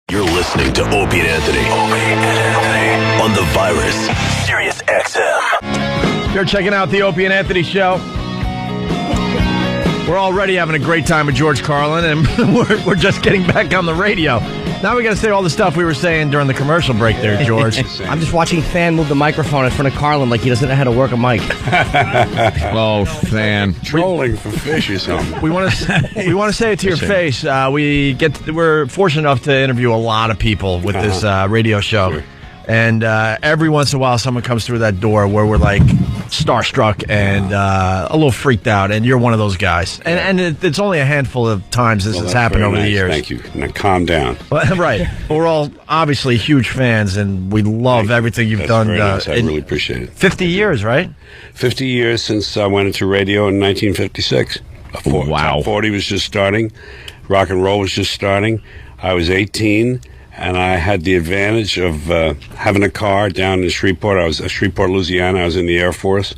You're listening to Opie and Anthony. On the virus, Sirius-XM. You're checking out the Opie and Anthony show. We're already having a great time with George Carlin, and we're just getting back on the radio. Now we got to say all the stuff we were saying during the commercial break there, George. I'm just watching Fan move the microphone in front of Carlin like he doesn't know how to work a mic. Oh, Fan. Trolling for fish or something. We want to say it to your face. We're fortunate enough to interview a lot of people with this radio show. Sure. And every once in a while, someone comes through that door where we're like starstruck and a little freaked out, and you're one of those guys. And it's only a handful of times this has happened over the years. Thank you. Now calm down. Right. We're all obviously huge fans, and we love everything you've done. Very nice. I really appreciate it. 50 years, right? 50 years since I went into radio in 1956. Wow. Top 40 was just starting. Rock and roll was just starting. I was 18. And I had the advantage of having a car down in Shreveport. I was at Shreveport, Louisiana. I was in the Air Force.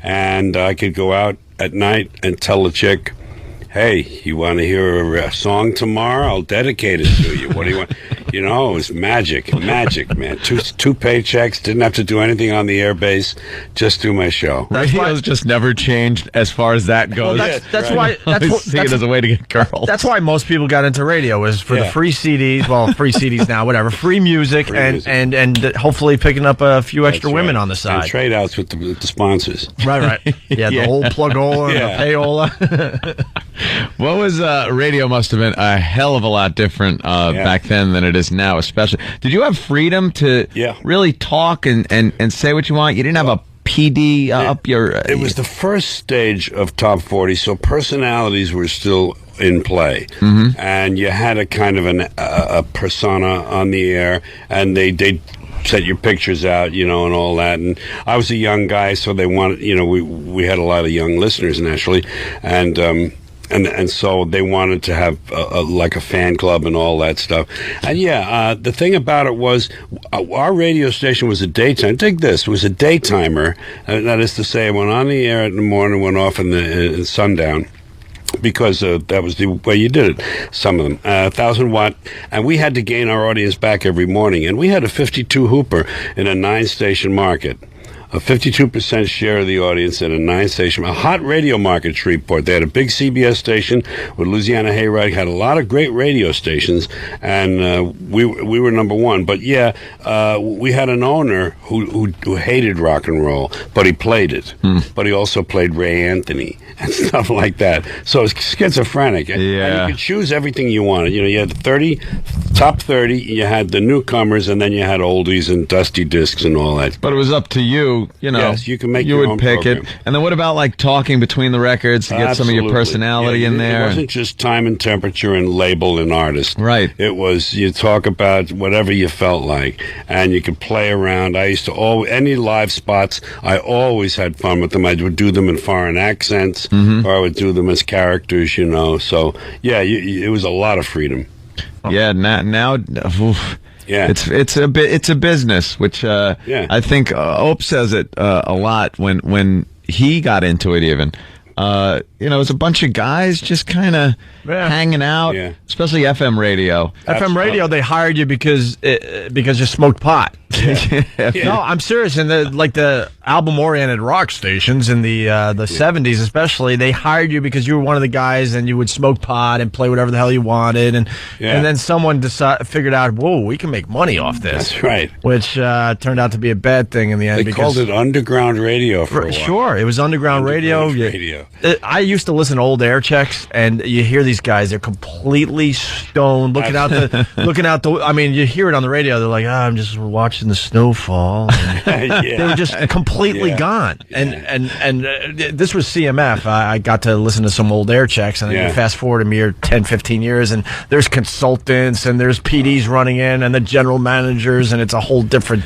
And I could go out at night and tell the chick, hey, you want to hear a song tomorrow? I'll dedicate it to you. What do you want? You know, it was magic, man. Two paychecks, didn't have to do anything on the air base, just do my show. Radio's just never changed as far as that goes. Well, that's why. I see it as a way to get girls. That's why most people got into radio, is for the free CDs. Well, free CDs now, whatever. Free music, and hopefully picking up a few extra women on the side. And trade outs with the sponsors. Right. Yeah, the whole plug-ola and the payola. What was radio must have been a hell of a lot different back then than it is now, especially. Did you have freedom to really talk and say what you want? You didn't have a PD up your... It was the first stage of Top 40, so personalities were still in play. Mm-hmm. And you had a kind of a persona on the air, and they set your pictures out, you know, and all that. And I was a young guy, so they wanted, you know, we had a lot of young listeners, naturally, and so they wanted to have like a fan club and all that stuff. And the thing about it was our radio station was a daytime. Dig this, it was a daytimer. That is to say, it went on the air in the morning, went off in sundown. Because that was the way you did it. Some of them, 1,000 watt, and we had to gain our audience back every morning. And we had a 52 hooper in a 9-station market. A 52% share of the audience in a 9-station, a hot radio market, Shreveport. They had a big CBS station with Louisiana Hayride, had a lot of great radio stations, and we were number one. But we had an owner who hated rock and roll, but he played it. But he also played Ray Anthony and stuff like that. So it's schizophrenic. And you could choose everything you wanted. You know, you had top 30, you had the newcomers, and then you had oldies and dusty discs and all that. But it was up to you. You know, yes, you can make you your would own pick program. it. And then what about like talking between the records to get some of your personality in there? It wasn't just time and temperature and label and artist. Right. It was, you talk about whatever you felt like, and you could play around. I used to any live spots, I always had fun with them. I would do them in foreign accents, or I would do them as characters, you know. So it was a lot of freedom. Yeah, now oof. Yeah, it's a business, which I think Ope says it a lot when he got into it. Even it was a bunch of guys just kind of hanging out, especially FM radio. FM radio, they hired you because you smoked pot. No, I'm serious. And the album-oriented rock stations in the 70s, especially, they hired you because you were one of the guys, and you would smoke pot and play whatever the hell you wanted, and then someone figured out, whoa, we can make money off this. That's right. Which turned out to be a bad thing in the end. They called it underground radio for a while. Sure, it was underground radio. I used to listen to old air checks, and you hear these guys, they're completely stoned, looking out the. I mean, you hear it on the radio. They're like, I'm just watching the snowfall. They were just completely gone. And this was CMF. I got to listen to some old air checks, and then you fast forward a mere 10, 15 years, and there's consultants, and there's PDs running in, and the general managers, and it's a whole different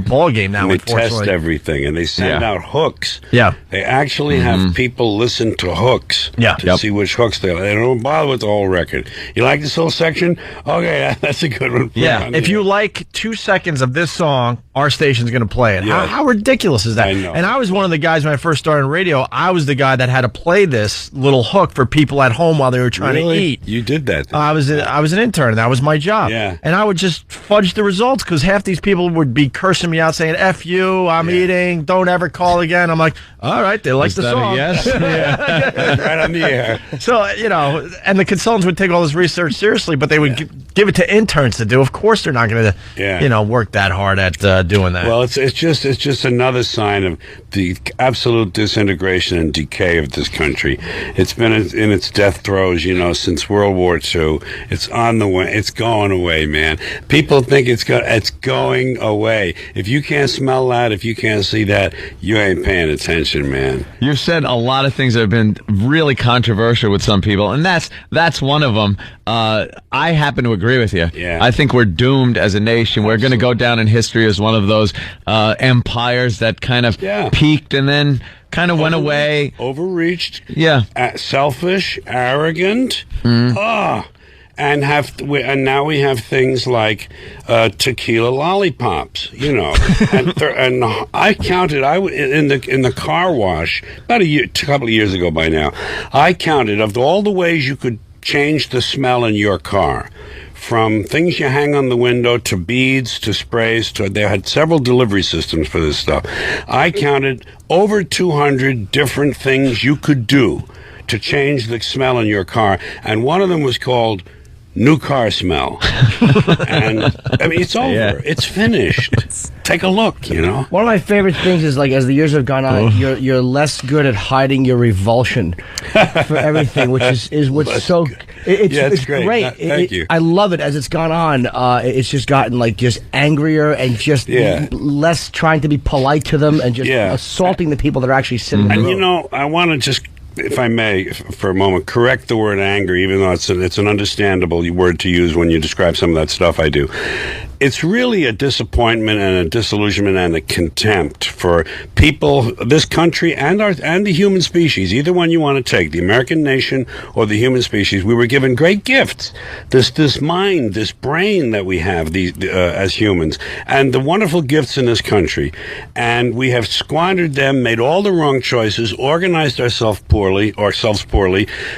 ball game now. They test everything, and they send out hooks. Yeah, they actually have people listen to hooks. To see which hooks they like. They don't bother with the whole record. You like this whole section? Okay, that's a good one. Yeah, if you like 2 seconds of this song, our station's going to play it. Yeah. How ridiculous is that? I know. And I was one of the guys when I first started in radio. I was the guy that had to play this little hook for people at home while they were trying to eat. You did that. I was an intern, and that was my job. Yeah. And I would just fudge the results because half these people would be cursing me out, saying "F you, I'm eating, don't ever call again." I'm like, all right, they like the song. Yes. Right on the air. So, and the consultants would take all this research seriously, but they would give it to interns to do. Of course, they're not going to, work that hard at doing that. Well, it's just another sign of the absolute disintegration and decay of this country. It's been in its death throes, since World War II. It's on the way. It's going away, man. People think it's going away. If you can't smell that, if you can't see that, you ain't paying attention, man. You've said a lot of things that have been really controversial with some people, and that's one of them. I happen to agree with you. Yeah. I think we're doomed as a nation. We're going to go down in history as one of those empires that kind of peaked and then kind of went away. Overreached. Yeah. Selfish, arrogant. And now we have things like tequila lollipops, and I counted. In the car wash about a couple of years ago by now. I counted of all the ways you could change the smell in your car. From things you hang on the window to beads to sprays they had several delivery systems for this stuff. I counted over 200 different things you could do to change the smell in your car, and one of them was called new car smell. And I mean, it's over. Yeah. It's finished. Take a look, One of my favorite things is, like, as the years have gone on, you're less good at hiding your revulsion for everything, which is what's so. It's great. Thank you. I love it as it's gone on. It's just gotten just angrier and just less trying to be polite to them and just assaulting the people that are actually sitting. And in the room. I want to just, if I may, for a moment, correct the word anger, even though it's an understandable word to use when you describe some of that stuff I do. It's really a disappointment and a disillusionment and a contempt for people, this country, and the human species, either one you want to take, the American nation or the human species. We were given great gifts, this mind, this brain that we have as humans, and the wonderful gifts in this country. And we have squandered them, made all the wrong choices, organized ourselves poorly.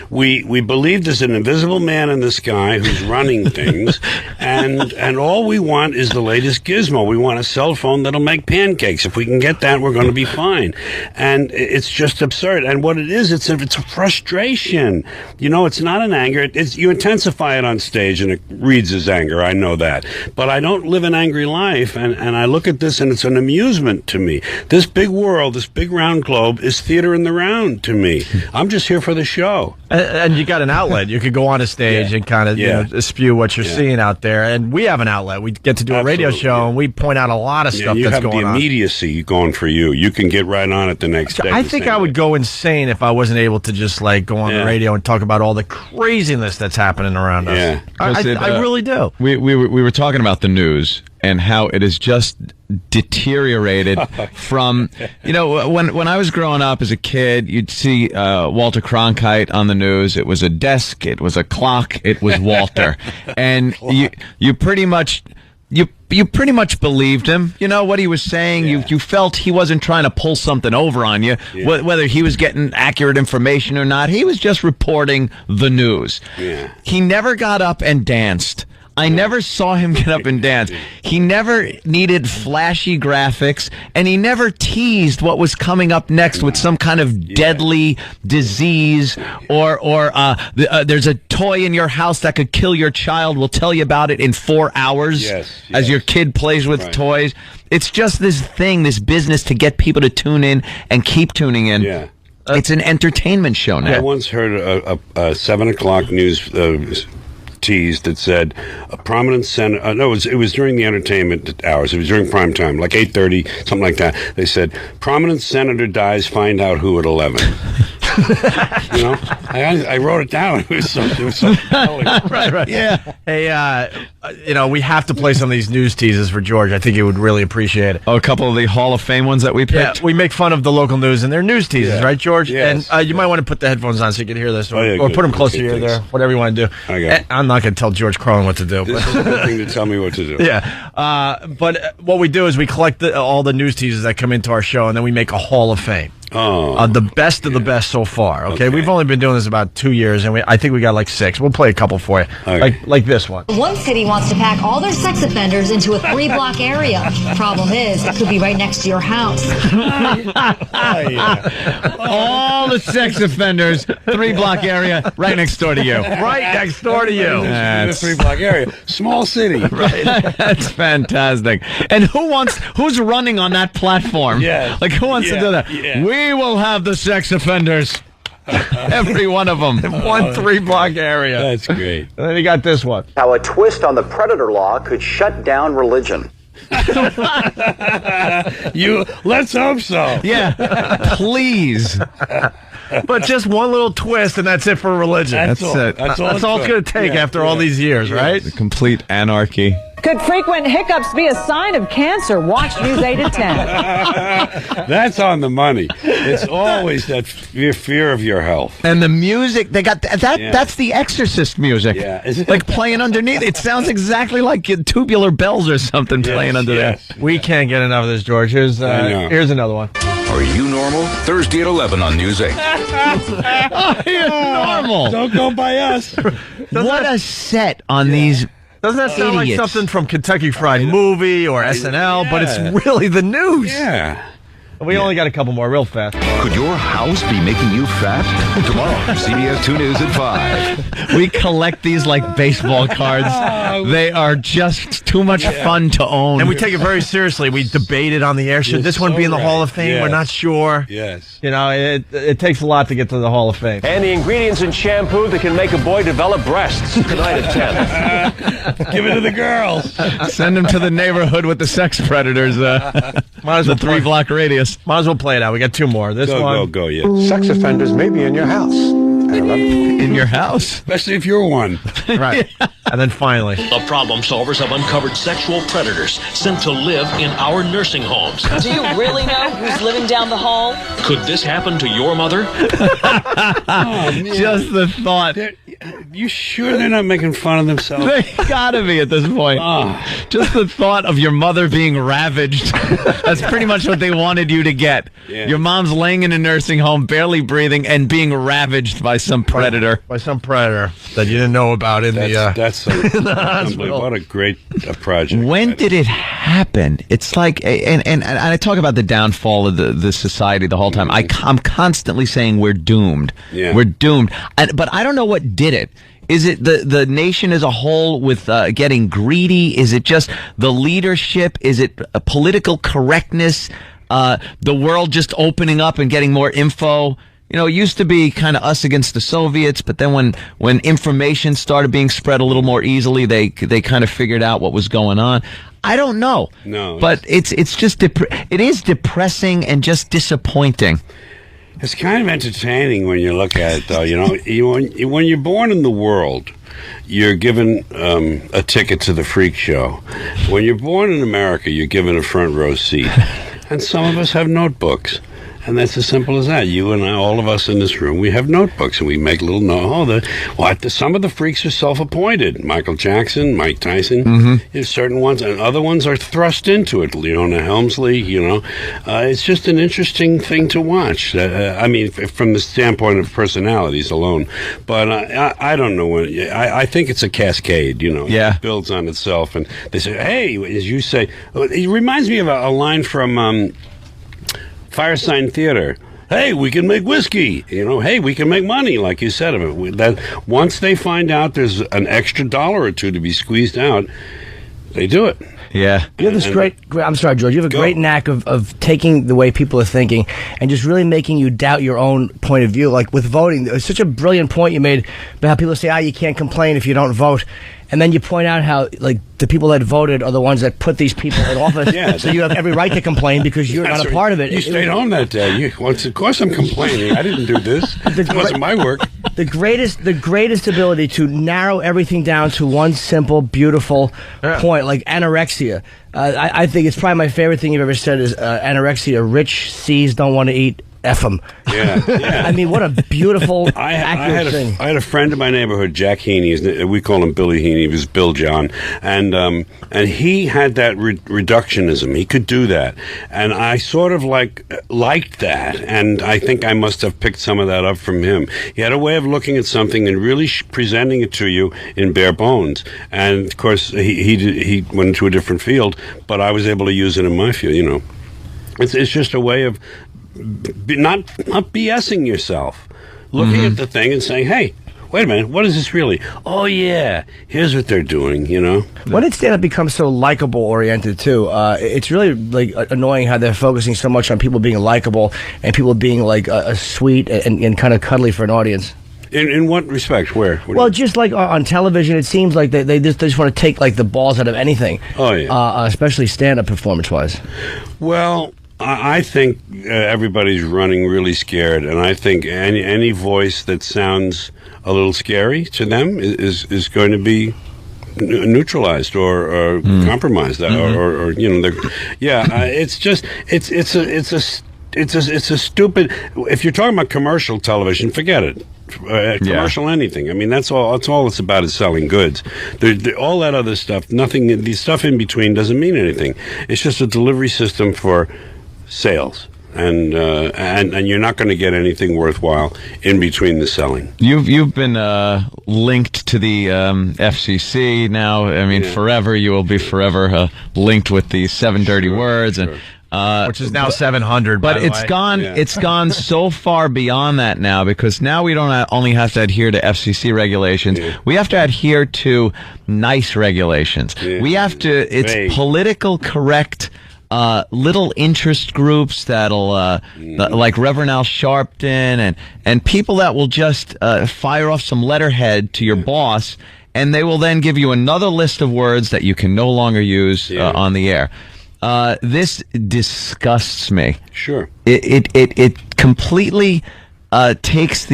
We believe there's an invisible man in the sky who's running things, and all we want is the latest gizmo. We want a cell phone that'll make pancakes. If we can get that, we're going to be fine. And it's just absurd. And what it is, it's a frustration. It's not an anger. You intensify it on stage, and it reads as anger. I know that. But I don't live an angry life, and I look at this, and it's an amusement to me. This big world, this big round globe, is theater in the round to me. I'm just here for the show. And you got an outlet. You could go on a stage and kind of spew what you're seeing out there. And we have an outlet. We get to do a radio show, and we point out a lot of stuff that's going on. You have the immediacy going for you. You can get right on it the next day. I think I would go insane if I wasn't able to just go on the radio and talk about all the craziness that's happening around us. Yeah. I really do. We were talking about the news and how it is just deteriorated from, when I was growing up as a kid, you'd see Walter Cronkite on the news. It was a desk, it was a clock, it was Walter. And you pretty much believed him. What he was saying. You felt he wasn't trying to pull something over on you, whether he was getting accurate information or not. He was just reporting the news. He never got up and danced. I never saw him get up and dance. He never needed flashy graphics, and he never teased what was coming up next with some kind of deadly disease or there's a toy in your house that could kill your child. We'll tell you about it in 4 hours as your kid plays with toys. It's just this thing, this business to get people to tune in and keep tuning in. Yeah. It's an entertainment show now. I once heard a 7 o'clock news tease that said a prominent senator. No, it was during the entertainment hours. It was during prime time, like 8:30, something like that. They said prominent senator dies. Find out who at 11. You know, I wrote it down. It was so compelling. Right. Yeah. Hey, we have to play some of these news teases for George. I think he would really appreciate it. Oh, a couple of the Hall of Fame ones that we picked. Yeah, we make fun of the local news and their news teases, right, George? Yes. And you might want to put the headphones on so you can hear this, or good. put them closer to Okay, your ear there, thanks. whatever you want to do. Okay. I'm not going to tell George Carlin what to do. This is the thing to tell me what to do. Yeah. But what we do is we collect all the news teases that come into our show, and then we make a Hall of Fame. Oh. The best of the best so far. Okay? We've only been doing this about 2 years, and I think we got like 6. We'll play a couple for you. Okay. Like this one. One city wants to pack all their sex offenders into a 3-block area. Problem is, it could be right next to your house. All the sex offenders, 3-block area, right next door to you. Right next door to you. In a 3-block area. Small city. Right. That's fantastic. And who's running on that platform? Yes. Like, who wants to do that? Yeah. We will have the sex offenders. Every one of them. One 3-block area. That's great. And then you got this one. How a twist on the predator law could shut down religion. Let's hope so. Yeah. Please. But just one little twist, and that's it for religion. That's all. it. That's all That's all it's going to take after all these years, right? The complete anarchy. Could frequent hiccups be a sign of cancer? Watch News 8 at 10. That's on the money. It's always that fear of your health. And the music, they got that. Yeah. That's the Exorcist music. Yeah. Is it? Like playing underneath. It sounds exactly like Tubular Bells or something playing under there. We can't get enough of this, George. Here's another one. Are you normal? Thursday at 11 on News 8. Normal. Don't go by us. What a set on these. Doesn't that sound Idiots. like something from Kentucky Fried Movie or SNL? But it's really the news. Yeah. We only got a couple more real fast. Could your house be making you fat? Tomorrow, CBS 2 News at 5. We collect these like baseball cards. They are just too much fun to own. And we take it very seriously. We debate it on the air. Should this one be in the Hall of Fame? Yes. We're not sure. Yes. You know, it takes a lot to get to the Hall of Fame. And the ingredients in shampoo that can make a boy develop breasts. Tonight at 10. Give it to the girls. Send them to the neighborhood with the sex predators. Might as well The 3-block radius. Might as well play it out. We got 2 more. This one. Go, yeah. Sex offenders may be in your house. In your house. Especially if you're one. Right. And then finally. The problem solvers have uncovered sexual predators sent to live in our nursing homes. Do you really know who's living down the hall? Could this happen to your mother? Just the thought. You sure they're not making fun of themselves? They gotta be at this point. Just the thought of your mother being ravaged. That's pretty much what they wanted you to get. Yeah. Your mom's laying in a nursing home, barely breathing, and being ravaged by some predator. By some predator that you didn't know about in That's hospital. What a great project. When did it happen? It's like, and I talk about the downfall of the society the whole time. I'm constantly saying we're doomed. Yeah. We're doomed. But I don't know what did it. Is it the nation as a whole with getting greedy? Is it just the leadership? Is it political correctness? The world just opening up and getting more info? You know, it used to be kind of us against the Soviets, but then when information started being spread a little more easily, they kind of figured out what was going on. I don't know. No. But it's just it is depressing and just disappointing. It's kind of entertaining when you look at it, though. You know, when you're born in the world, you're given a ticket to the freak show. When you're born in America, you're given a front row seat. And some of us have notebooks. And that's as simple as that. You and I, all of us in this room, we have notebooks, and we make little some of the freaks are self-appointed. Michael Jackson, Mike Tyson, there's certain ones, and other ones are thrust into it. Leona Helmsley, it's just an interesting thing to watch. I mean, from the standpoint of personalities alone. But I don't know when. I think it's a cascade. Yeah. It builds on itself, and they say, "Hey," as you say, it reminds me of a line from Firesign Theater. Hey, we can make whiskey. Hey, we can make money, like you said. That once they find out there's an extra $1 or $2 to be squeezed out, they do it. Yeah. You have this great, I'm sorry, George, you have a great knack of taking the way people are thinking and just really making you doubt your own point of view. Like with voting, it's such a brilliant point you made about how people say, you can't complain if you don't vote. and then you point out how like the people that voted are the ones that put these people in office. So you have every right to complain because you're not a part of it. You stayed home that day. Of course I'm complaining. I didn't do this. It wasn't my work. The greatest ability to narrow everything down to one simple, beautiful point, like anorexia. I think it's probably my favorite thing you've ever said is anorexia. Rich C's don't want to eat. F them. Yeah. I mean, what a beautiful, accurate thing. I had a friend in my neighborhood, Jack Heaney. We call him Billy Heaney. He was Bill John, and he had that reductionism. He could do that, and I sort of liked that, and I think I must have picked some of that up from him. He had a way of looking at something and really presenting it to you in bare bones. And of course, he went into a different field, but I was able to use it in my field. You know, it's just a way of not BSing yourself, looking at the thing and saying, hey, wait a minute, what is this really? Oh yeah, here's what they're doing, you know. When did stand-up become so likable oriented too? It's really like annoying how they're focusing so much on people being likable and people being like sweet and kind of cuddly for an audience. In what respect? Where? Well, just like on television, it seems like they just want to take like the balls out of anything. Oh yeah, especially stand-up performance-wise. Well, I think everybody's running really scared, and I think any voice that sounds a little scary to them is going to be neutralized or compromised, or you know, it's just it's a stupid. If you're talking about commercial television, forget it. Commercial anything. I mean, that's all it's about is selling goods. All that other stuff, nothing. The stuff in between doesn't mean anything. It's just a delivery system for sales, and you're not going to get anything worthwhile in between the selling. You've been linked to the FCC now. I mean, forever you will be forever linked with the 7 dirty words, and which is now 700. But it's gone. Yeah. It's gone so far beyond that now, because now we don't only have to adhere to FCC regulations. Yeah. We have to adhere to nice regulations. Yeah. We have to. It's political correct. Little interest groups that'll like Reverend Al Sharpton and people that will just fire off some letterhead to your boss, and they will then give you another list of words that you can no longer use on the air. This disgusts me. Sure. It completely takes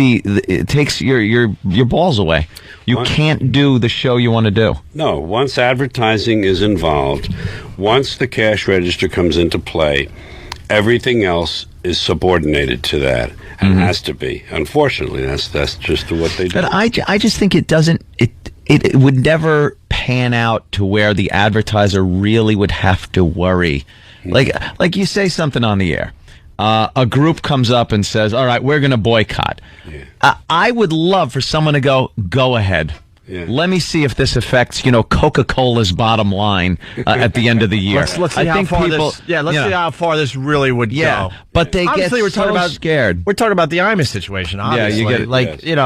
your balls away. You can't do the show you want to do. No, once advertising is involved, once the cash register comes into play, everything else is subordinated to that and has to be. Unfortunately, that's just what they do. But I just think it doesn't. It would never pan out to where the advertiser really would have to worry. Like you say something on the air. A group comes up and says, all right, we're going to boycott. Yeah. I would love for someone to go ahead. Yeah. Let me see if this affects, Coca-Cola's bottom line at the end of the year. Let's see how far see how far this really would go. But they get scared. We're talking about the IMA situation, obviously. Yeah,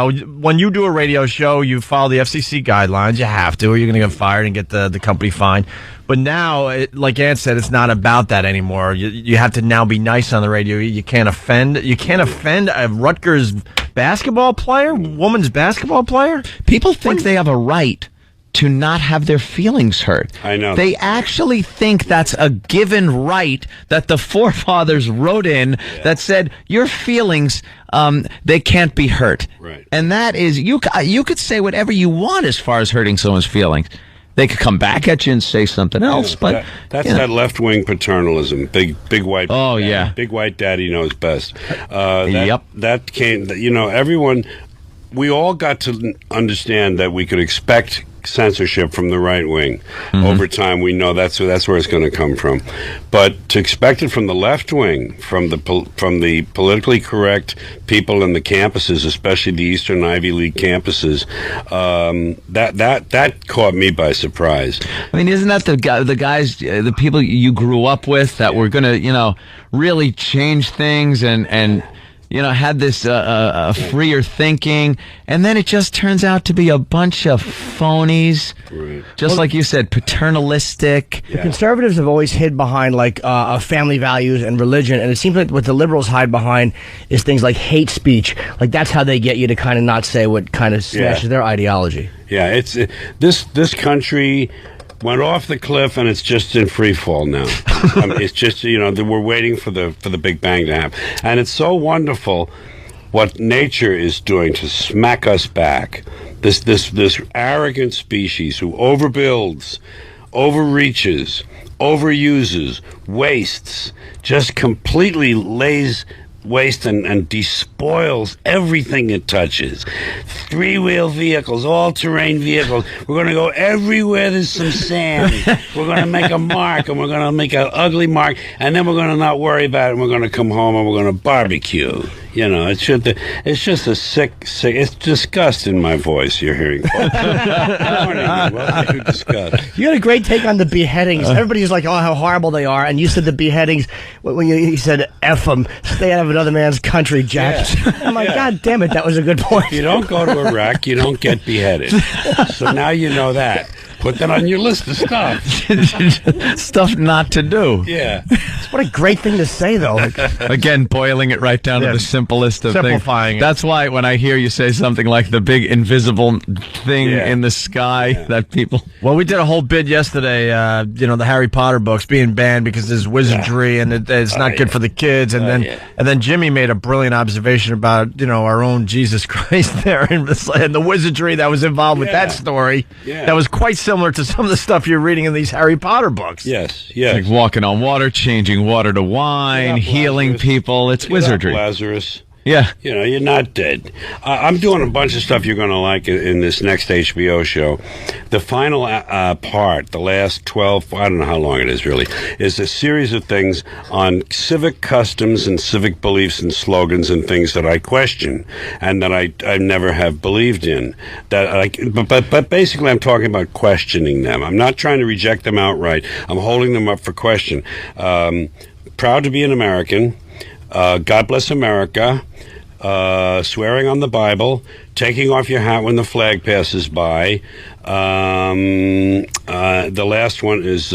you get when you do a radio show, you follow the FCC guidelines. You have to, or you're going to get fired and get the company fined. But now, like Ant said, it's not about that anymore. You have to now be nice on the radio. You can't offend. You can't offend a Rutgers basketball player, women's basketball player. People think they have a right to not have their feelings hurt. I know. They actually think that's a given right that the forefathers wrote in that said your feelings they can't be hurt. Right. And that is you could say whatever you want as far as hurting someone's feelings. They could come back at you and say something else, but that's that left-wing paternalism. Big white. Oh yeah, big white daddy knows best. Yep. That came. Everyone. We all got to understand that we could expect censorship from the right wing. Over time, we know that's where it's going to come from. But to expect it from the left wing, from the politically correct people in the campuses, especially the Eastern Ivy League campuses, that caught me by surprise. I mean, isn't that the guys, the people you grew up with that were going to, really change things and had this freer thinking, and then it just turns out to be a bunch of phonies. Right. Just like you said, paternalistic. The conservatives have always hid behind family values and religion, and it seems like what the liberals hide behind is things like hate speech. Like that's how they get you to kind of not say what kind of smashes their ideology. Yeah, it's this country went off the cliff, and it's just in free fall now. It's just we're waiting for the Big Bang to happen, and it's so wonderful what nature is doing to smack us back. This arrogant species who overbuilds, overreaches, overuses, wastes, just completely lays waste and despoils everything it touches. Three-wheel vehicles, all-terrain vehicles. We're going to go everywhere there's some sand. We're going to make a mark, and we're going to make an ugly mark, and then we're going to not worry about it, and we're going to come home, and we're going to barbecue. It's just a sick. It's disgust in my voice you're hearing. Good morning. Welcome to Disgust. You had a great take on the beheadings. Everybody's like, oh, how horrible they are. And you said the beheadings, when you said, F them, stay out of another man's country, Jack. Yeah. I'm like, God damn it, that was a good point. If you don't go to Iraq, you don't get beheaded. So now you know that. Put that on your list of stuff. Stuff not to do. Yeah. What a great thing to say, though. Again, boiling it right down to the simplest of Simplifying things. That's why when I hear you say something like the big invisible thing in the sky, that people... Well, we did a whole bid yesterday, the Harry Potter books being banned because there's wizardry and it's not good for the kids. And then Jimmy made a brilliant observation about, our own Jesus Christ there and the wizardry that was involved with that story. Yeah. That was quite similar to some of the stuff you're reading in these Harry Potter books. Yes. Like walking on water, changing water to wine, healing Lazarus. People. It's wizardry. Lazarus. Yeah. You're not dead. I'm doing a bunch of stuff you're going to like in this next HBO show. The final part, the last 12, I don't know how long it is really, is a series of things on civic customs and civic beliefs and slogans and things that I question and that I never have believed in. But basically I'm talking about questioning them. I'm not trying to reject them outright. I'm holding them up for question. Proud to be an American. God bless America, swearing on the Bible, taking off your hat when the flag passes by. The last one is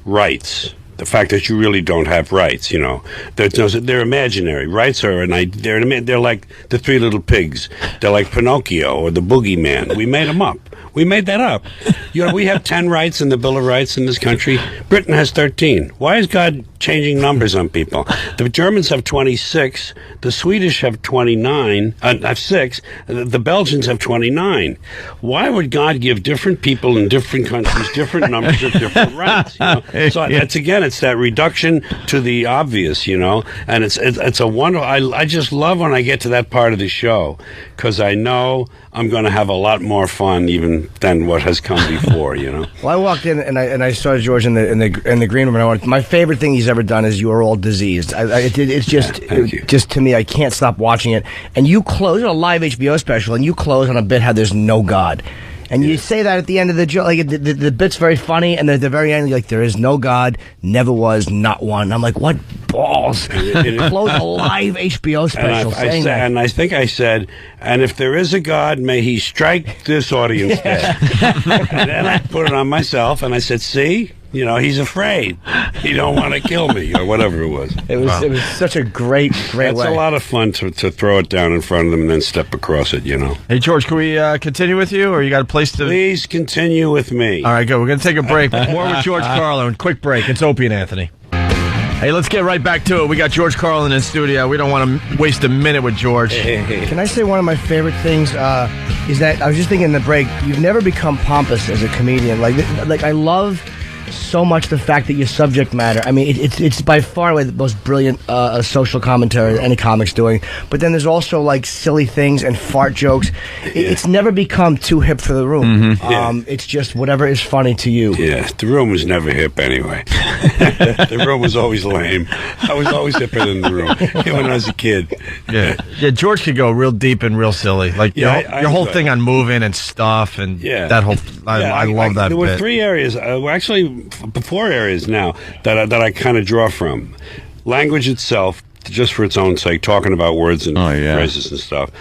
rights. The fact that you really don't have rights, they're imaginary. Rights are they're like the Three Little Pigs. They're like Pinocchio or the Boogeyman. We made them up. We made that up. We have 10 rights in the Bill of Rights in this country. Britain has 13. Why is God changing numbers on people? The Germans have 26. The Swedish have 29. Have 6. The Belgians have 29. Why would God give different people in different countries different numbers of different rights? So it's that reduction to the obvious, and it's a wonder. I just love when I get to that part of the show because I know I'm going to have a lot more fun even than what has come before, Well, I walked in and I saw George in the green room, and my favorite thing he's ever done is "You Are All Diseased." It's just to me, I can't stop watching it. And you close a live HBO special, and you close on a bit how there's no God. And you say that at the end of the joke, like the bit's very funny, and at the very end, you're like, there is no God, never was, not one. And I'm like, what balls? Close a live HBO special saying that. And I think I said, and if there is a God, may he strike this audience dead. And then I put it on myself, and I said, see? He's afraid. He don't want to kill me, or whatever it was. It was such a great way. It's a lot of fun to throw it down in front of them and then step across it, Hey, George, can we continue with you, or you got a place to... Please continue with me. All right, good. We're going to take a break. More with George Carlin. Quick break. It's Opie and Anthony. Hey, let's get right back to it. We got George Carlin in studio. We don't want to waste a minute with George. Can I say one of my favorite things is that I was just thinking in the break, you've never become pompous as a comedian. Like I love so much the fact that your subject matter, I mean, it's by far away the most brilliant social commentary any comic's doing. But then there's also like silly things and fart jokes. It's never become too hip for the room. It's just whatever is funny to you. Yeah, the room was never hip anyway. The room was always lame. I was always hipper than the room, even when I was a kid. Yeah, George could go real deep and real silly. Like your whole thing on moving and stuff and that whole. I love that. There were 3 areas. Actually, 4 areas now that I kind of draw from. Language itself, just for its own sake, talking about words and phrases and stuff.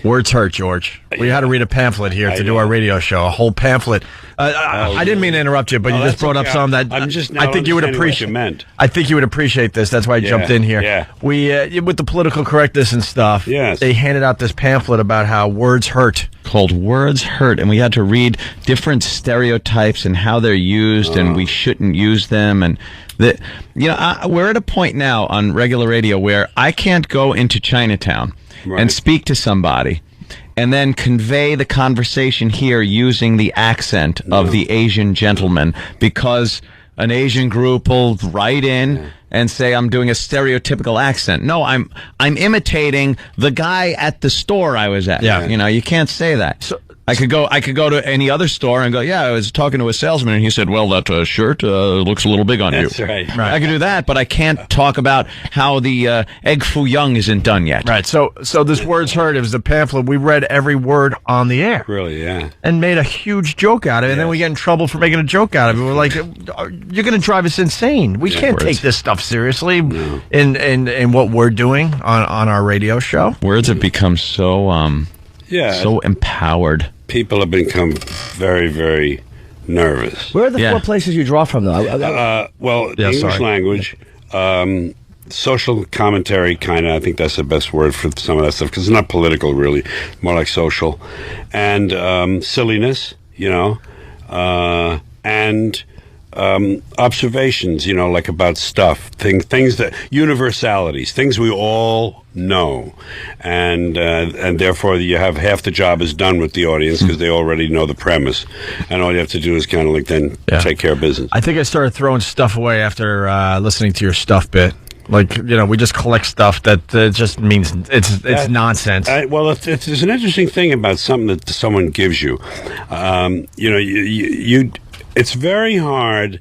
Words hurt, George. We had to read a pamphlet here to do our radio show, a whole pamphlet. I didn't mean to interrupt you, but you just brought up some that I think you would appreciate. I think you would appreciate this. That's why I jumped in here. Yeah. We with the political correctness and stuff. Yes. They handed out this pamphlet about how words hurt. Called Words Hurt, and we had to read different stereotypes and how they're used, and we shouldn't use them. And we're at a point now on regular radio where I can't go into Chinatown and speak to somebody and then convey the conversation here using the accent of the Asian gentleman, because an Asian group will write in and say I'm doing a stereotypical accent. No, I'm imitating the guy at the store I was at. Yeah. You can't say that. So I could go to any other store and go, I was talking to a salesman and he said, well, that shirt looks a little big on you. That's right. I could do that, but I can't talk about how the egg foo young isn't done yet. Right. So this Words Hurt, it was a pamphlet. We read every word on the air. Really, yeah. And made a huge joke out of it. And then we get in trouble for making a joke out of it. We're like, you're going to drive us insane. We can't take this stuff seriously in what we're doing on our radio show. Words have become so empowered. People have become very, very nervous. Where are the 4 places you draw from, though? English language, social commentary, kind of. I think that's the best word for some of that stuff, because it's not political, really, more like social, and silliness, and observations, like about stuff, things that universalities, things we all know, and therefore you have half the job is done with the audience because they already know the premise, and all you have to do is kind of like then take care of business. I think I started throwing stuff away after listening to your stuff bit. Like, we just collect stuff that just means it's nonsense. There's an interesting thing about something that someone gives you. It's very hard.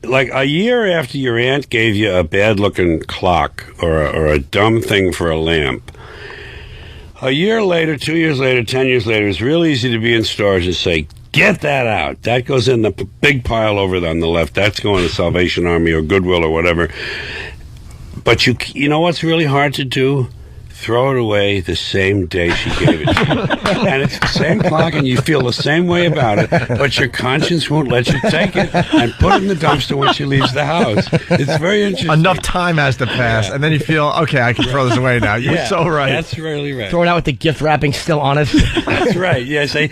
Like a year after your aunt gave you a bad-looking clock or a dumb thing for a lamp, a year later, 2 years later, 10 years later, it's real easy to be in stores and say, get that out. That goes in the big pile over on the left. That's going to Salvation Army or Goodwill or whatever. But you know what's really hard to do? Throw it away the same day she gave it to you. And it's the same clock, and you feel the same way about it, but your conscience won't let you take it and put it in the dumpster when she leaves the house. It's very interesting. Enough time has to pass, and then you feel, okay, I can throw this away now. You're so right. That's really right. Throw it out with the gift wrapping still on it. That's right. Yeah, say,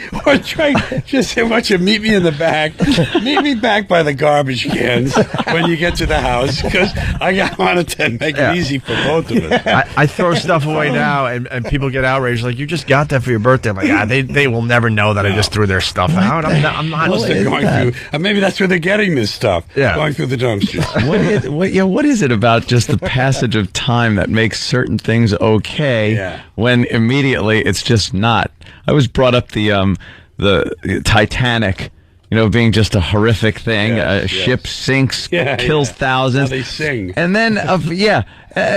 just say, why don't you meet me in the back? Meet me back by the garbage cans when you get to the house, because I wanted to make it easy for both of us. I throw stuff away now, and people get outraged. Like, you just got that for your birthday. I'm like, they will never know that I just threw their stuff out. I'm not. They're going through. Maybe that's where they're getting this stuff. Yeah, going through the dumpsters. What is it about just the passage of time that makes certain things okay when immediately it's just not? I was brought up the Titanic. Being just a horrific thing. A ship sinks, kills thousands. How they sing. And then,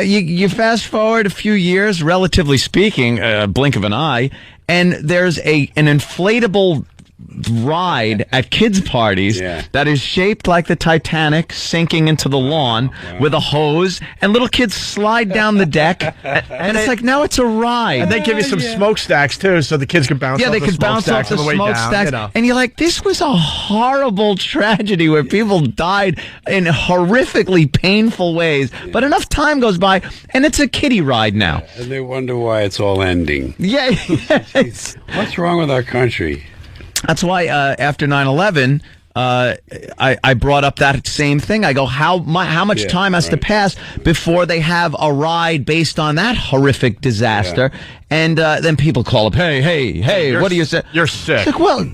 you fast forward a few years, relatively speaking, a blink of an eye, and there's an inflatable ride at kids' parties that is shaped like the Titanic sinking into the lawn with a hose, and little kids slide down the deck, and it's like, now it's a ride. And they give you some smokestacks too, so the kids can bounce off the smokestacks on the way down. And you're like, this was a horrible tragedy where people died in horrifically painful ways, but enough time goes by, and it's a kiddie ride now. And they wonder why it's all ending. Yeah. What's wrong with our country? That's why after 9/11, I brought up that same thing. I go, how much time has to pass before they have a ride based on that horrific disaster? And then people call up, hey, what do you say? You're sick. It's like, well,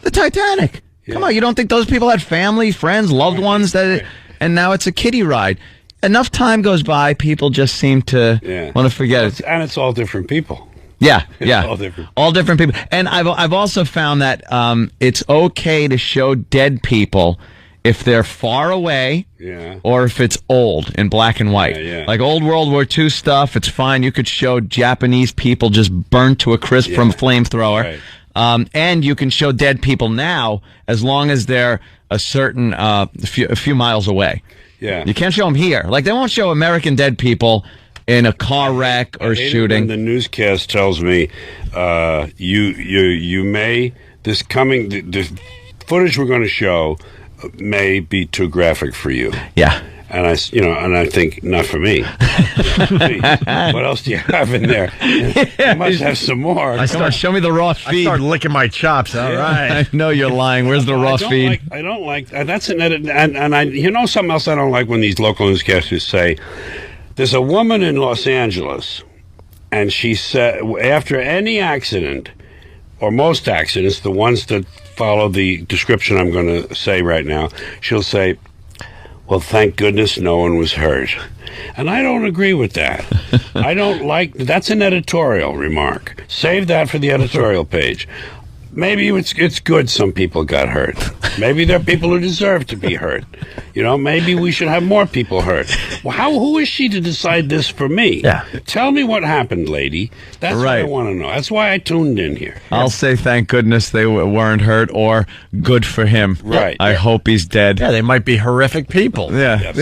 the Titanic. Come on, you don't think those people had family, friends, loved ones and now it's a kiddie ride? Enough time goes by, people just seem to want to forget it. And it's all different people. Yeah. All different people. And I've also found that it's okay to show dead people if they're far away or if it's old in black and white. Like old World War II stuff, it's fine. You could show Japanese people just burnt to a crisp from a flamethrower. Right. And you can show dead people now as long as they're a certain a few miles away. Yeah. You can't show them here. Like, they won't show American dead people in a car wreck or shooting. The newscast tells me you may the footage we're going to show may be too graphic for you. Yeah. And I think, not for me. Please. What else do you have in there? You must have some more. Show me the raw feed. I start licking my chops. All right. I know you're lying. Where's the raw feed? I don't like that's an edit. And I something else I don't like when these local newscasters say. There's a woman in Los Angeles, and she said after any accident, or most accidents, the ones that follow the description I'm going to say right now, she'll say, well, thank goodness no one was hurt. And I don't agree with that. I don't like... That's an editorial remark. Save that for the editorial page. Maybe it's good some people got hurt. Maybe there are people who deserve to be hurt. Maybe we should have more people hurt. Well, who is she to decide this for me? Yeah. Tell me what happened, lady. That's what I want to know. That's why I tuned in here. I'll say thank goodness they weren't hurt, or good for him. Right. I hope he's dead. Yeah, they might be horrific people. Yeah.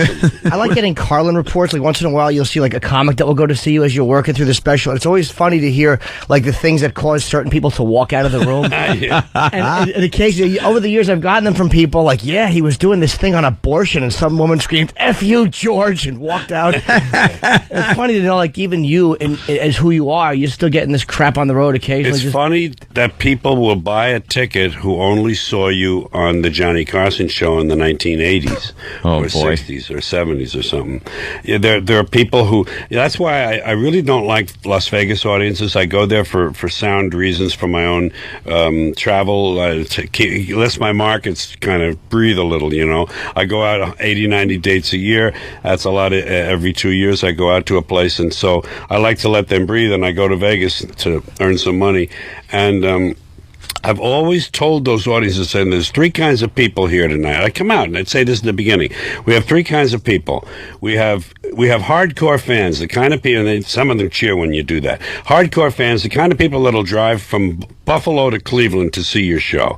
I like getting Carlin reports. Like, once in a while, you'll see like a comic that will go to see you as you're working through the special. It's always funny to hear like the things that cause certain people to walk out of the room. And occasionally, over the years, I've gotten them from people like, yeah, he was doing this thing on abortion, and some woman screamed, F you, George, and walked out. It's funny to know, like, even you, as who you are, you're still getting this crap on the road occasionally. It's funny that people will buy a ticket who only saw you on the Johnny Carson show in the 1980s or 60s or 70s or something. Yeah, there are people who... that's why I really don't like Las Vegas audiences. I go there for sound reasons, for my own travel, to list my markets, kind of breathe a little, I go out 80, 90 dates a year. That's a lot. Every 2 years I go out to a place, and so I like to let them breathe, and I go to Vegas to earn some money. And I've always told those audiences, and there's three kinds of people here tonight. I come out and I'd say this in the beginning. We have three kinds of people. We have hardcore fans, the kind of people, and some of them cheer when you do that. Hardcore fans, the kind of people that'll drive from Buffalo to Cleveland to see your show.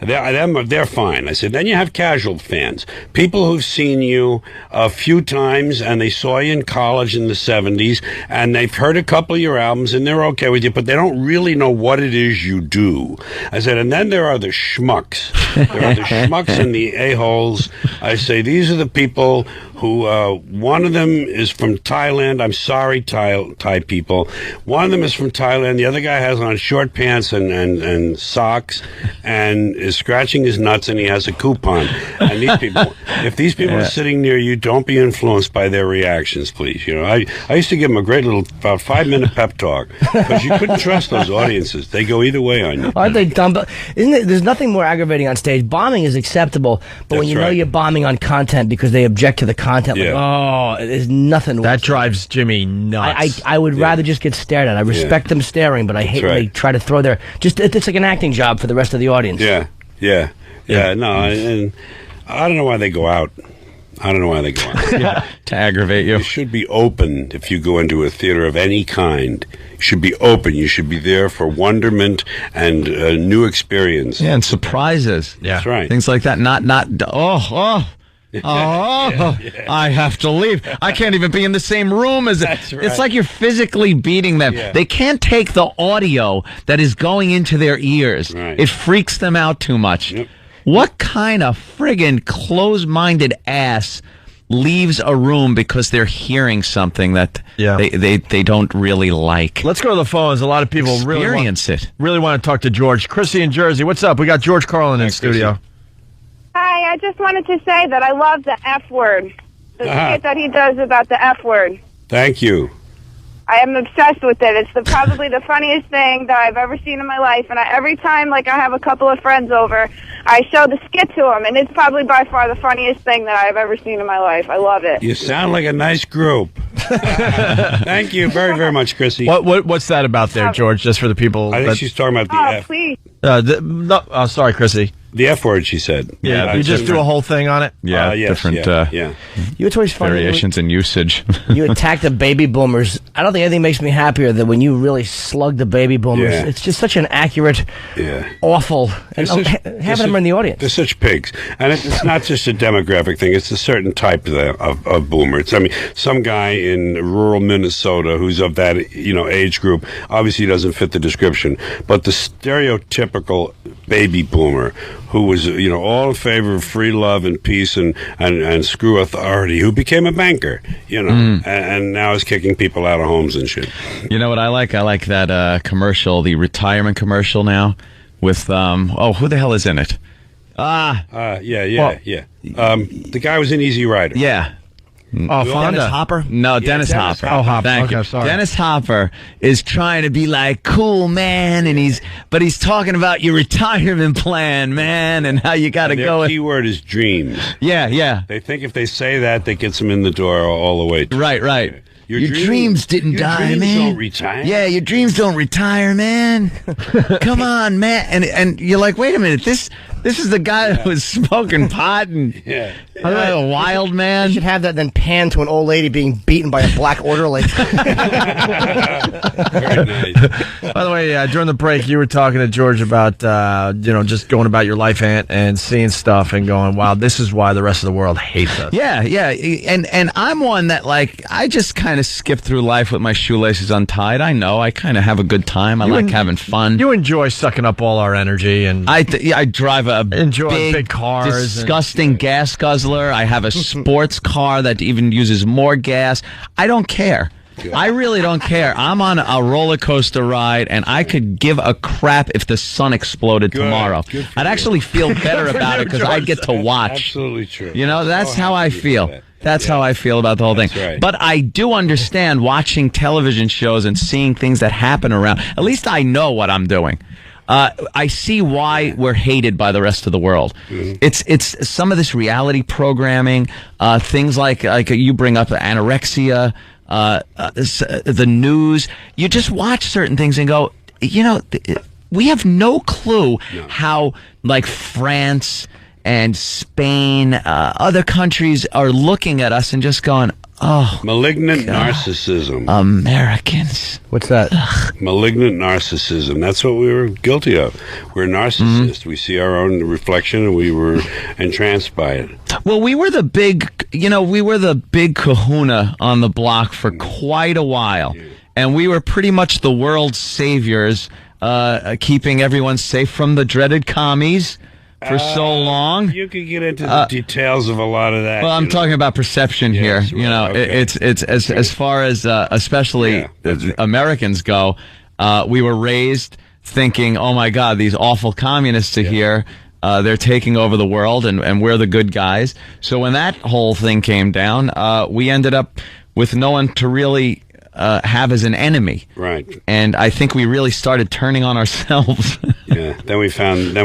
They're fine. I said, then you have casual fans, people who've seen you a few times, and they saw you in college in the 70s, and they've heard a couple of your albums, and they're okay with you, but they don't really know what it is you do. I said, and then there are the schmucks. There are the schmucks and the a-holes. I say, these are the people who, one of them is from Thailand. I'm sorry, Thai people. One of them is from Thailand. The other guy has on short pants and socks and is scratching his nuts, and he has a coupon. And these people, if these people are sitting near you, don't be influenced by their reactions, please. I used to give them a great little, about 5-minute pep talk, because you couldn't trust those audiences. They go either way on you. Aren't they dumb? Isn't it? There's nothing more aggravating on stage. Bombing is acceptable, but when you know you're bombing on content because they object to the content, there's nothing. That drives Jimmy nuts. I would rather just get stared at. I respect them staring, but I hate when they try to throw their... It's like an acting job for the rest of the audience. Yeah. No, and I don't know why they go out. To aggravate you. You should be open if you go into a theater of any kind. You should be open. You should be there for wonderment and new experience. Yeah, and surprises. Yeah. That's right. Things like that. I have to leave. I can't even be in the same room as That's right. It's like you're physically beating them. Yeah. They can't take the audio that is going into their ears. Right. It freaks them out too much. Yep. What kind of friggin' closed-minded ass leaves a room because they're hearing something that they don't really like? Let's go to the phones. A lot of people really want to talk to George. Chrissy in Jersey, what's up? We got George Carlin in studio. Chrissy. Hi, I just wanted to say that I love the F word. The skit that he does about the F word. Thank you. I am obsessed with it. It's probably the funniest thing that I've ever seen in my life. And every time, I have a couple of friends over, I show the skit to them. And it's probably by far the funniest thing that I've ever seen in my life. I love it. You sound like a nice group. Thank you very, very much, Chrissy. What's that about there, George, just for the people? I think she's talking about the F. Please. Sorry, Chrissy. The F word, she said. Yeah, you just do a whole thing on it? Yeah, yes, different yeah. You know, it's always funny. variations in usage. You attack the baby boomers. I don't think anything makes me happier than when you really slug the baby boomers. Yeah. It's just such an accurate, awful, and half of them are in the audience. They're such pigs. And it's not just a demographic thing. It's a certain type of boomers. I mean, some guy in rural Minnesota who's of that, age group, obviously doesn't fit the description. But the stereotypical baby boomer who was, all in favor of free love and peace and screw authority, who became a banker, and now is kicking people out of homes and shit. You know what I like? I like that commercial, the retirement commercial now with, who the hell is in it? The guy was in Easy Rider. Yeah. Oh, Fonda. Dennis Hopper? No, Dennis Hopper. Oh, Hopper. Thank you. Sorry. Dennis Hopper is trying to be like, cool, man, but he's talking about your retirement plan, man, and how you got to go. Their key word is dreams. Yeah. They think if they say that gets them in the door all the way. Right. Your dreams didn't die, dreams man. Don't retire. Yeah, your dreams don't retire, man. Come on, man. And you're like, wait a minute, this is the guy who was smoking pot and a wild man. You should have that then pan to an old lady being beaten by a black orderly. Very nice. By the way, during the break, you were talking to George about, just going about your life and seeing stuff and going, wow, this is why the rest of the world hates us. Yeah. And I'm one that, I just kind of skip through life with my shoelaces untied. I know. I kind of have a good time. I like having fun. You enjoy sucking up all our energy. And I drive a big cars, disgusting gas guzzler. I have a sports car that even uses more gas. I don't care. I really don't care. I'm on a roller coaster ride, and I could give a crap if the sun exploded tomorrow. I'd actually feel better about it because I'd get to watch. Absolutely true. That's how I feel. That's how I feel about the whole thing. Right. But I do understand watching television shows and seeing things that happen around. At least I know what I'm doing. I see why we're hated by the rest of the world. Mm-hmm. It's some of this reality programming, things like you bring up anorexia, the news. You just watch certain things and go, we have no clue how France and Spain, other countries are looking at us and just going, oh, malignant narcissism. Americans. What's that? Malignant narcissism. That's what we were guilty of. We're narcissists. Mm-hmm. We see our own reflection, and we were entranced by it. Well, we were the big kahuna on the block for quite a while, and we were pretty much the world's saviors, keeping everyone safe from the dreaded commies. For so long, you could get into the details of a lot of that. Well, I'm talking about perception here. Right, okay. It's as far as especially Americans go. We were raised thinking, "Oh my God, these awful communists are here. They're taking over the world, and we're the good guys." So when that whole thing came down, we ended up with no one to really have as an enemy. Right. And I think we really started turning on ourselves. Then we found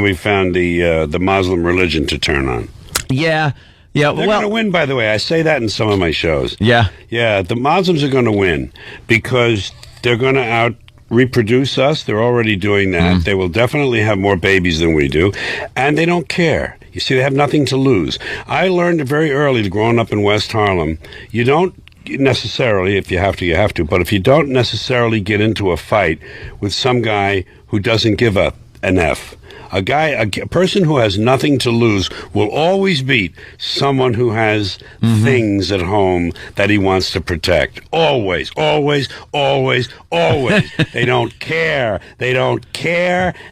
the Muslim religion to turn on. Yeah. They're going to win, by the way. I say that in some of my shows. Yeah. The Muslims are going to win because they're going to reproduce us. They're already doing that. They will definitely have more babies than we do, and they don't care. You see, they have nothing to lose. I learned very early, growing up in West Harlem, you don't necessarily, if you have to, you have to, but if you don't necessarily get into a fight with some guy who doesn't give an F, a person who has nothing to lose will always beat someone who has things at home that he wants to protect. Always. They don't care.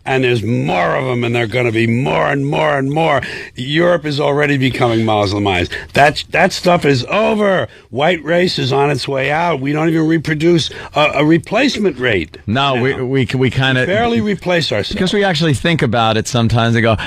And there's more of them, and there are going to be more and more and more. Europe is already becoming Muslimized. That stuff is over. White race is on its way out. We don't even reproduce a replacement rate. No, we kind of barely replace ourselves. Because we actually think about it sometimes. They go,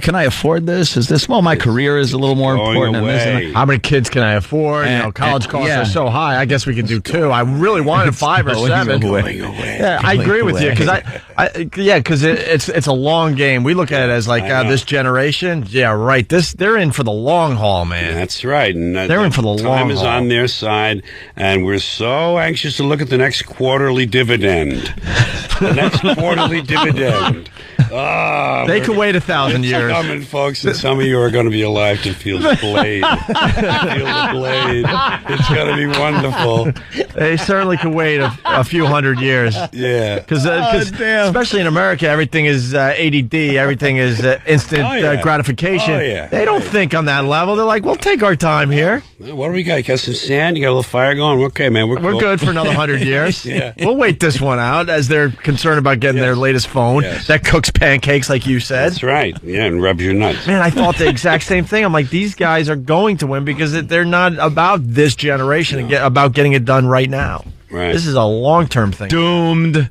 can I afford this? Is this, my career is a little more important than this. How many kids can I afford? College costs are so high. I guess we can do 2. I really wanted 5 or 7. Yeah, I agree with you because it's a long game. We look at it as this generation. Yeah, right. They're in for the long haul, man. That's right. And they're in for the long haul. Time is on their side, and we're so anxious to look at the next quarterly dividend. The next quarterly dividend. They could wait 1,000 years. Coming, folks, and some of you are going to be alive to feel the blade. Feel the blade. It's going to be wonderful. They certainly could wait a few hundred years. Yeah. Because especially in America, everything is ADD. Everything is instant gratification. Oh, yeah. They don't think on that level. They're like, we'll take our time here. What do we got? You got some sand? You got a little fire going? Okay, man. We're cool. Good for another 100 years. Yeah. We'll wait this one out as they're concerned about getting their latest phone that cooks pancakes, like you said. That's right. Yeah, and rubs your nuts. Man, I thought the exact same thing. I'm like, these guys are going to win because they're not about this generation and about getting it done right now. Right. This is a long-term thing. Doomed.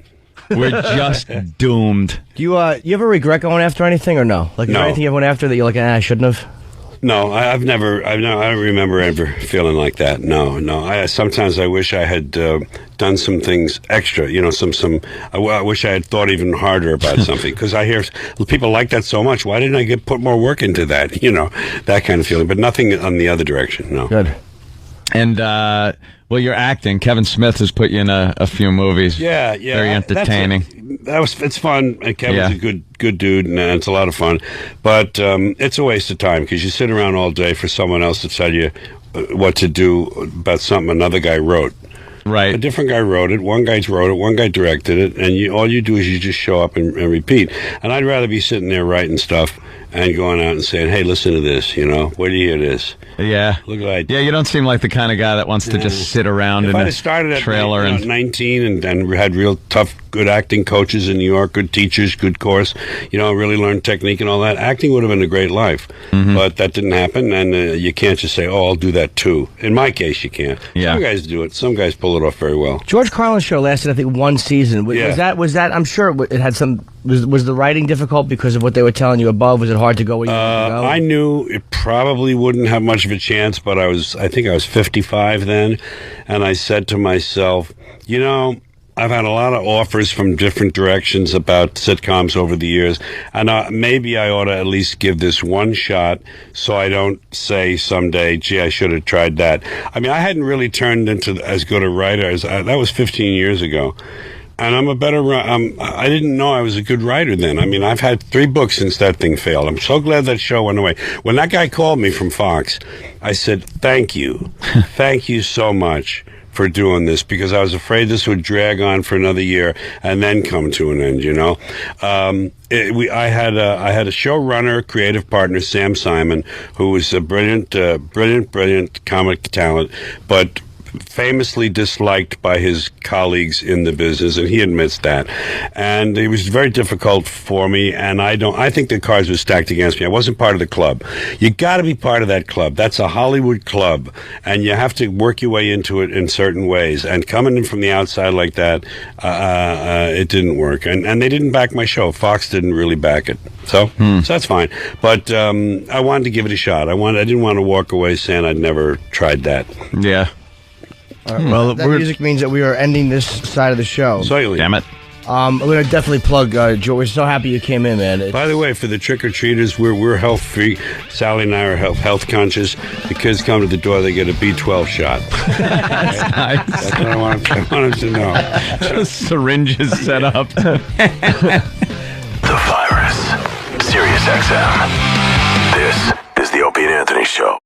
We're just doomed. Do you ever regret going after anything or no? Like, is there anything you went after that you're like, I shouldn't have? No, I don't remember ever feeling like that. No. Sometimes I wish I had done some things extra. You know, I wish I had thought even harder about something because I hear people like that so much. Why didn't I put more work into that? You know, that kind of feeling. But nothing on the other direction. No. Good. And well, you're acting. Kevin Smith has put you in a few movies. Yeah. Very entertaining. It's fun. And Kevin's a good dude, and it's a lot of fun. But it's a waste of time because you sit around all day for someone else to tell you what to do about something another guy wrote. Right. A different guy wrote it. One guy wrote it. One guy directed it. And all you do is you just show up and repeat. And I'd rather be sitting there writing stuff and going out and saying, hey, listen to this, you know. Where do you hear this? Yeah. Look what I did. Yeah, you don't seem like the kind of guy that wants to just sit around in a trailer. At 19 and had real tough, good acting coaches in New York, good teachers, good course, you know, really learned technique and all that, acting would have been a great life. Mm-hmm. But that didn't happen, and you can't just say, oh, I'll do that too. In my case, you can't. Yeah. Some guys do it. Some guys pull it off very well. George Carlin's show lasted, I think, one season. Was that? I'm sure it had some. Was the writing difficult because of what they were telling you above? Was it hard to go where you wanted to go? I knew it probably wouldn't have much of a chance, but I think I was 55 then, and I said to myself, you know, I've had a lot of offers from different directions about sitcoms over the years, and maybe I ought to at least give this one shot so I don't say someday, gee, I should have tried that. I mean, I hadn't really turned into as good a writer as that was 15 years ago. And I'm a better. I didn't know I was a good writer then. I mean, I've had 3 books since that thing failed. I'm so glad that show went away. When that guy called me from Fox, I said, "Thank you, thank you so much for doing this," because I was afraid this would drag on for another year and then come to an end. You know, I had a showrunner, creative partner, Sam Simon, who was a brilliant comic talent, but famously disliked by his colleagues in the business, and he admits that. And it was very difficult for me, and I think the cards were stacked against me. I wasn't part of the club. You got to be part of that club. That's a Hollywood club, and you have to work your way into it in certain ways. And coming in from the outside like that, it didn't work. And they didn't back my show. Fox didn't really back it. So that's fine. But I wanted to give it a shot. I didn't want to walk away saying I'd never tried that. Yeah. Well, that music means that we are ending this side of the show. Certainly. Damn it. I'm going to definitely plug Joe. We're so happy you came in, man. By the way, for the trick-or-treaters, we're health-free. Sally and I are health conscious. The kids come to the door, they get a B12 shot. That's nice. That's what I want them to know. Just syringes set up. The virus. Sirius-XM. This is the Opie and Anthony Show.